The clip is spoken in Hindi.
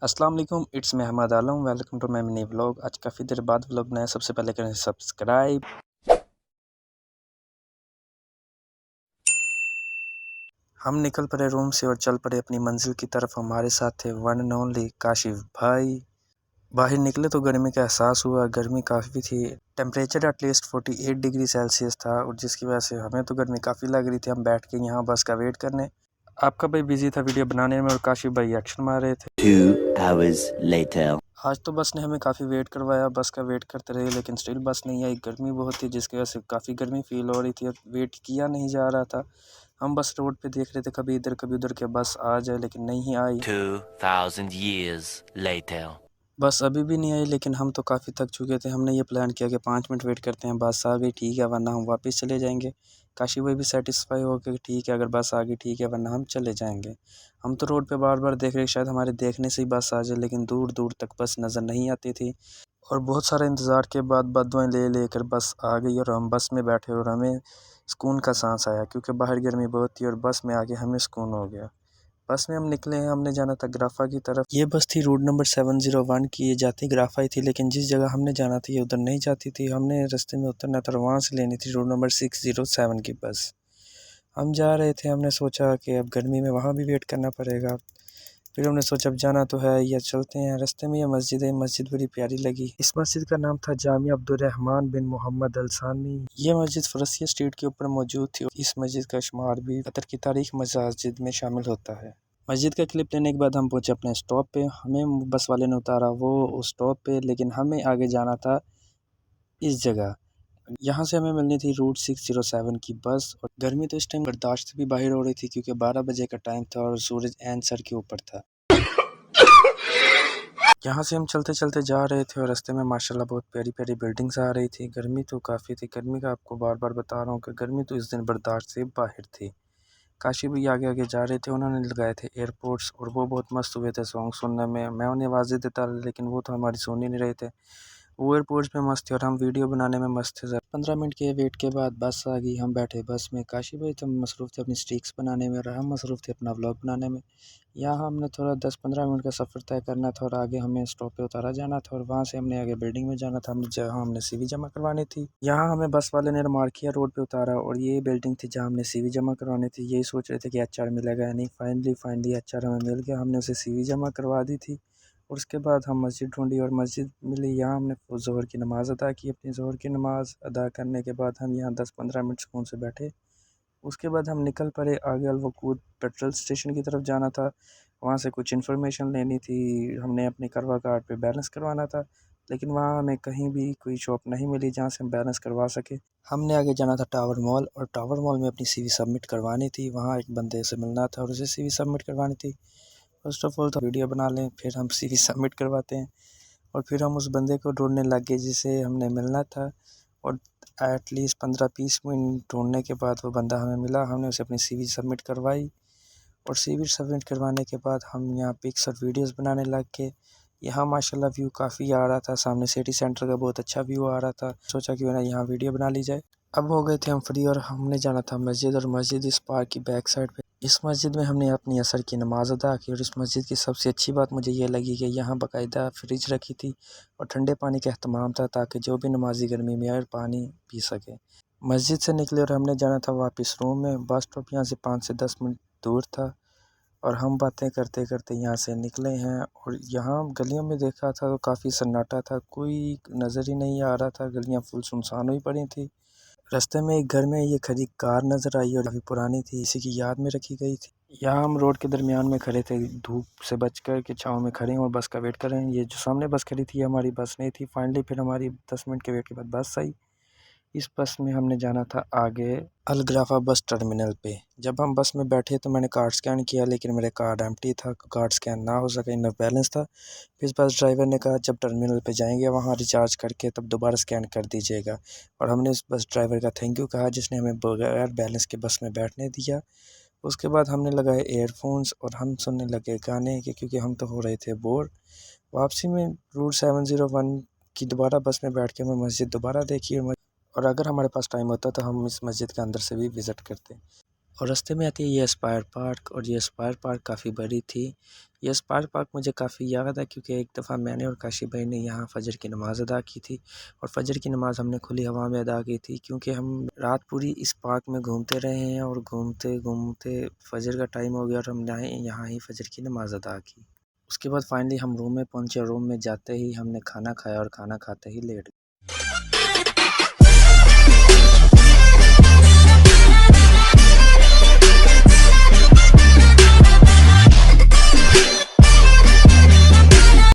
अस्सलाम वालेकुम, इट्स मैं Ahmad Alam. Welcome to my mini vlog. आज काफ़ी देर बाद व्लॉग बनाया। सबसे पहले करें सब्सक्राइब। हम निकल पड़े रूम से और चल पड़े अपनी मंजिल की तरफ। हमारे साथ थे वन एंड ओनली काशिफ भाई। बाहर निकले तो गर्मी का एहसास हुआ। गर्मी काफ़ी थी। टेम्परेचर एटलीस्ट 48 डिग्री सेल्सियस था और जिसकी वजह से हमें तो गर्मी काफ़ी लग रही थी। हम बैठ के यहाँ बस का वेट करने। आपका भाई बिजी था वीडियो बनाने में और काशिफ भाई एक्शन मार रहे थे। 2 hours later. आज तो बस ने हमें काफ़ी वेट करवाया। बस का वेट करते रहे लेकिन स्टिल बस नहीं आई। गर्मी बहुत थी जिसकी वजह से काफ़ी गर्मी फील हो रही थी और वेट किया नहीं जा रहा था। हम बस रोड पे देख रहे थे कभी इधर कभी उधर के बस आ जाए लेकिन नहीं आई। 2000 years later. बस अभी भी नहीं आई लेकिन हम तो काफ़ी थक चुके थे। हमने ये प्लान किया कि 5 मिनट वेट करते हैं, बस आ गई ठीक है वरना हम वापस चले जाएंगे। काशी भाई भी सेटिस्फाई हो गए ठीक है अगर बस आ गई ठीक है वरना हम चले जाएंगे। हम तो रोड पे बार बार देख रहे शायद हमारे देखने से ही बस आ जाए लेकिन दूर दूर तक बस नज़र नहीं आती थी। और बहुत सारे इंतज़ार के बाद बदुआएं ले लेकर बस आ गई और हम बस में बैठे और हमें सुकून का सांस आया क्योंकि बाहर गर्मी बहुत थी और बस में आके हमें सुकून हो गया। बस में हम निकले हैं। हमने जाना था ग्राफा की तरफ। ये बस थी रोड नंबर 701 की। ये जाती ग्राफा ही थी लेकिन जिस जगह हमने जाना था ये उधर नहीं जाती थी। हमने रास्ते में उतरना था और वहाँ से लेनी थी रोड नंबर 607 की बस। हम जा रहे थे। हमने सोचा कि अब गर्मी में वहाँ भी वेट करना पड़ेगा। फिर हमने सोचा अब जाना तो है या चलते हैं। रास्ते में ये मस्जिद है। मस्जिद बड़ी प्यारी लगी। इस मस्जिद का नाम था जामिया अब्दुर्रहमान बिन मोहम्मद अल सानी। ये मस्जिद फरसिया स्ट्रीट के ऊपर मौजूद थी। इस मस्जिद का शुमार भी कतर की तारीख मस्जिद में शामिल होता है। मस्जिद का क्लिप लेने के बाद हम पहुंचे अपने स्टॉप पे। हमें बस वाले ने उतारा वो उस स्टॉप पे लेकिन हमें आगे जाना था इस जगह। यहाँ से हमें मिलनी थी रूट 607 की बस। और गर्मी तो इस टाइम बर्दाश्त से भी बाहर हो रही थी क्योंकि 12 बजे का टाइम था और सूरज ऐन सर के ऊपर था। यहाँ से हम चलते चलते जा रहे थे और रास्ते में माशाल्लाह बहुत प्यारी प्यारी बिल्डिंग्स आ रही थी। गर्मी तो काफ़ी थी। गर्मी का आपको बार बार बता रहा हूँ कि गर्मी तो इस दिन बर्दाश्त से बाहर थी। काशी भी आगे आगे जा रहे थे। उन्होंने लगाए थे एयरपोर्ट्स और वो बहुत मस्त हुए थे सॉन्ग सुनने में। मैं उन्हें आवाज़ें देता लेकिन वो तो हमारी सुन ही नहीं रहे थे। वो एयरपोर्ट्स में मस्त थे और हम वीडियो बनाने में मस्त थे। 15 मिनट के वेट के बाद बस आ गई। हम बैठे बस में। काशी भाई तो मसरूफ़ थे अपनी स्ट्रीक्स बनाने में और हम मसरूफ़ थे अपना व्लॉग बनाने में। यहाँ हमने थोड़ा 10-15 मिनट का सफ़र तय करना था और आगे हमें स्टॉप पे उतारा जाना था और वहाँ से हमने आगे बिल्डिंग में जाना था। हमने जहाँ हमने सीवी जमा करवानी थी। यहाँ हमें बस वाले ने रिमार्क रोड पे उतारा और ये बिल्डिंग थी जहाँ हमने सीवी जमा करवानी थी। यही सोच रहे थे कि एचआर मिलेगा या नहीं। फाइनली एचआर हमें मिल गया। हमने उसे सीवी जमा करवा दी थी और उसके बाद हम मस्जिद ढूंढी और मस्जिद मिली। यहाँ हमने ज़ोहर की नमाज़ अदा की। अपनी ज़ोहर की नमाज़ अदा करने के बाद हम यहाँ 10-15 मिनट सुकून से बैठे। उसके बाद हम निकल पड़े आगे अलवकूद पेट्रोल स्टेशन की तरफ जाना था। वहाँ से कुछ इन्फॉर्मेशन लेनी थी। हमने अपनी करवा कार्ड पे बैलेंस करवाना था लेकिन वहाँ हमें कहीं भी कोई शॉप नहीं मिली जहाँ से हम बैलेंस करवा सके। हमने आगे जाना था टावर मॉल और टावर मॉल में अपनी सीवी सबमिट करवानी थी। वहाँ एक बंदे से मिलना था और उसे सीवी सबमिट करवानी थी। फर्स्ट ऑफ ऑल तो वीडियो बना लें फिर हम सीवी सबमिट करवाते हैं। और फिर हम उस बंदे को ढूंढने लग गए जिसे हमने मिलना था। और एटलीस्ट 15-20 मिनट ढूंढने के बाद वो बंदा हमें मिला। हमने उसे अपनी सीवी सबमिट करवाई और सीवी सबमिट करवाने के बाद हम यहाँ पिक्स और वीडियोस बनाने लग गए। यहाँ माशाल्लाह व्यू काफ़ी आ रहा था। सामने सिटी सेंटर का बहुत अच्छा व्यू आ रहा था। सोचा कि ना यहाँ वीडियो बना ली जाए। अब हो गए थे हम फ्री और हमने जाना था मस्जिद और मस्जिद इस पार्क की बैक साइड पे। इस मस्जिद में हमने अपनी असर की नमाज़ अदा की और इस मस्जिद की सबसे अच्छी बात मुझे ये लगी कि यहाँ बाकायदा फ्रिज रखी थी और ठंडे पानी का अहतमाम था ताकि जो भी नमाजी गर्मी में आए पानी पी सके। मस्जिद से निकले और हमने जाना था वापस रूम में। बस स्टॉप यहाँ से 5 से 10 मिनट दूर था और हम बातें करते करते यहाँ से निकले हैं। और यहाँ गलियों में देखा था तो काफ़ी सन्नाटा था। कोई नज़र ही नहीं आ रहा था। गलियाँ फुल सुनसान हुई पड़ी थी। रास्ते में एक घर में ये खड़ी कार नज़र आई और काफ़ी पुरानी थी। इसी की याद में रखी गई थी। यहाँ हम रोड के दरमियान में खड़े थे। धूप से बचकर के छाँव में खड़े हैं और बस का वेट कर रहे हैं। ये जो सामने बस खड़ी थी हमारी बस नहीं थी। फाइनली फिर हमारी 10 मिनट के वेट के बाद बस आई। इस बस में हमने जाना था आगे अलग्राफा बस टर्मिनल पे। जब हम बस में बैठे तो मैंने कार्ड स्कैन किया लेकिन मेरे कार्ड एम्प्टी था। कार्ड स्कैन ना हो सके, इनफ बैलेंस था। फिर बस ड्राइवर ने कहा जब टर्मिनल पे जाएंगे वहाँ रिचार्ज करके तब दोबारा स्कैन कर दीजिएगा। और हमने उस बस ड्राइवर का थैंक यू कहा जिसने हमें बगैर बैलेंस के बस में बैठने दिया। उसके बाद हमने लगाए एयरफोन्स और हम सुनने लगे गाने के क्योंकि हम तो हो रहे थे बोर। वापसी में रूट 701 की दोबारा बस में बैठ के हमें मस्जिद दोबारा देखी और अगर हमारे पास टाइम होता तो हम इस मस्जिद के अंदर से भी विज़िट करते। और रास्ते में आती है ये एस्पायर पार्क, और ये एस्पायर पार्क काफ़ी बड़ी थी। ये एस्पायर पार्क मुझे काफ़ी याद है क्योंकि एक दफ़ा मैंने और काशी भाई ने यहाँ फ़जर की नमाज़ अदा की थी, और फ़जर की नमाज़ हमने खुली हवा में अदा की थी क्योंकि हम रात पूरी इस पार्क में घूमते रहे हैं, और घूमते घूमते फ़जर का टाइम हो गया और हमने यहाँ ही फ़जर की नमाज़ अदा की। उसके बाद फाइनली हम रूम में पहुँचे। रूम में जाते ही हमने खाना खाया और खाना खाते ही लेट गए।